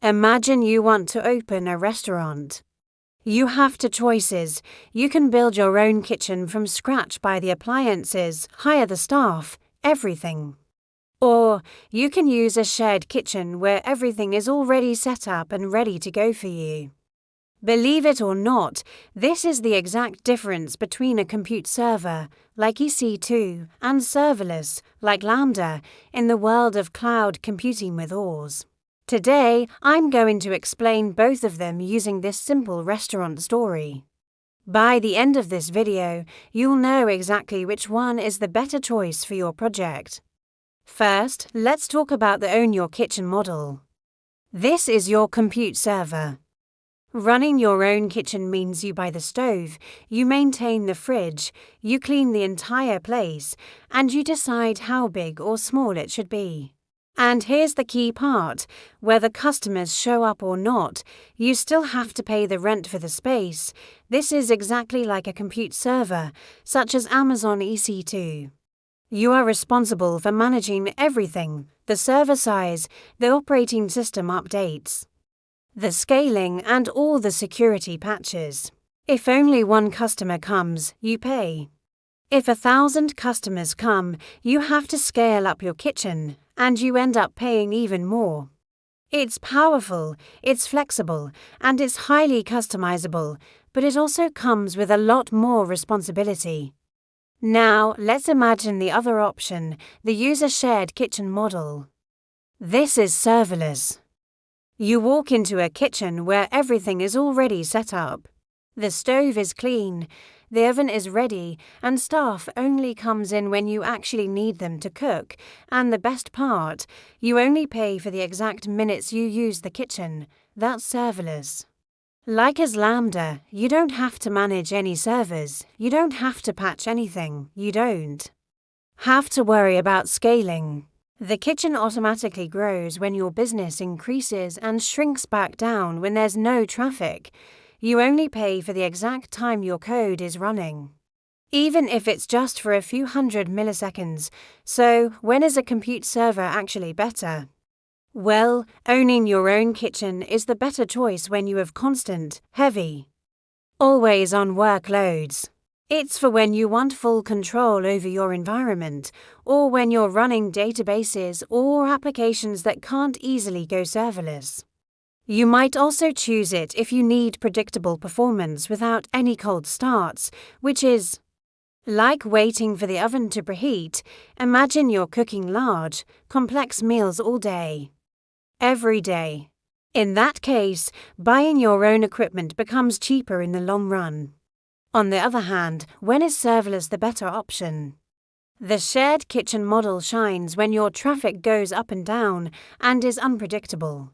Imagine you want to open a restaurant. You have two choices. You can build your own kitchen from scratch, buy the appliances, hire the staff, everything. Or you can use a shared kitchen where everything is already set up and ready to go for you. Believe it or not, this is the exact difference between a compute server, like EC2, and serverless, like Lambda, in the world of cloud computing with oars. Today, I'm going to explain both of them using this simple restaurant story. By the end of this video, you'll know exactly which one is the better choice for your project. First, let's talk about the Own Your Kitchen model. This is your compute server. Running your own kitchen means you buy the stove, you maintain the fridge, you clean the entire place, and you decide how big or small it should be. And here's the key part: whether customers show up or not, you still have to pay the rent for the space. This is exactly like a compute server, such as Amazon EC2. You are responsible for managing everything: the server size, the operating system updates, the scaling, and all the security patches. If only one customer comes, you pay. If 1,000 customers come, you have to scale up your kitchen, and you end up paying even more. It's powerful, it's flexible, and it's highly customizable, but it also comes with a lot more responsibility. Now, let's imagine the other option, the user-shared kitchen model. This is serverless. You walk into a kitchen where everything is already set up. The stove is clean, the oven is ready, and staff only comes in when you actually need them to cook. And the best part, you only pay for the exact minutes you use the kitchen. That's serverless. Like as Lambda, you don't have to manage any servers, you don't have to patch anything, you don't have to worry about scaling. The kitchen automatically grows when your business increases and shrinks back down when there's no traffic. You only pay for the exact time your code is running, even if it's just for a few hundred milliseconds. So, when is a compute server actually better? Well, owning your own kitchen is the better choice when you have constant, heavy, always-on workloads. It's for when you want full control over your environment, or when you're running databases or applications that can't easily go serverless. You might also choose it if you need predictable performance without any cold starts, which is like waiting for the oven to preheat. Imagine you're cooking large, complex meals all day, every day. In that case, buying your own equipment becomes cheaper in the long run. On the other hand, when is serverless the better option? The shared kitchen model shines when your traffic goes up and down and is unpredictable.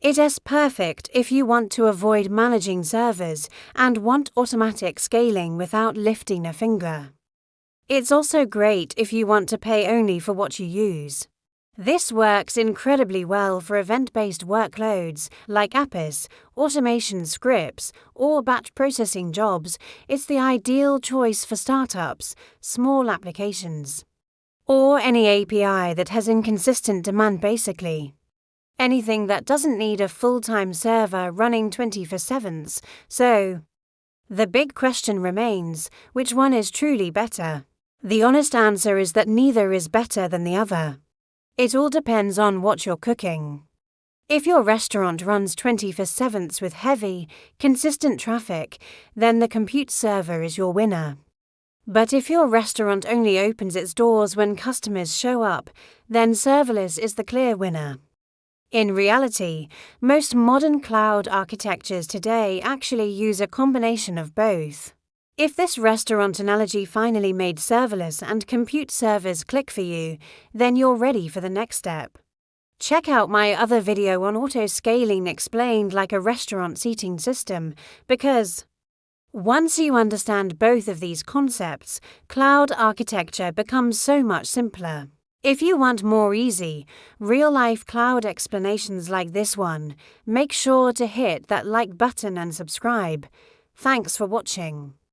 It is perfect if you want to avoid managing servers and want automatic scaling without lifting a finger. It's also great if you want to pay only for what you use. This works incredibly well for event-based workloads like APIs, automation scripts, or batch processing jobs. It's the ideal choice for startups, small applications, or any API that has inconsistent demand basically. Anything that doesn't need a full-time server running 24/7. So, the big question remains, which one is truly better? The honest answer is that neither is better than the other. It all depends on what you're cooking. If your restaurant runs 24/7 with heavy, consistent traffic, then the compute server is your winner. But if your restaurant only opens its doors when customers show up, then serverless is the clear winner. In reality, most modern cloud architectures today actually use a combination of both. If this restaurant analogy finally made serverless and compute servers click for you, then you're ready for the next step. Check out my other video on auto-scaling explained like a restaurant seating system, because once you understand both of these concepts, cloud architecture becomes so much simpler. If you want more easy, real-life cloud explanations like this one, make sure to hit that like button and subscribe. Thanks for watching.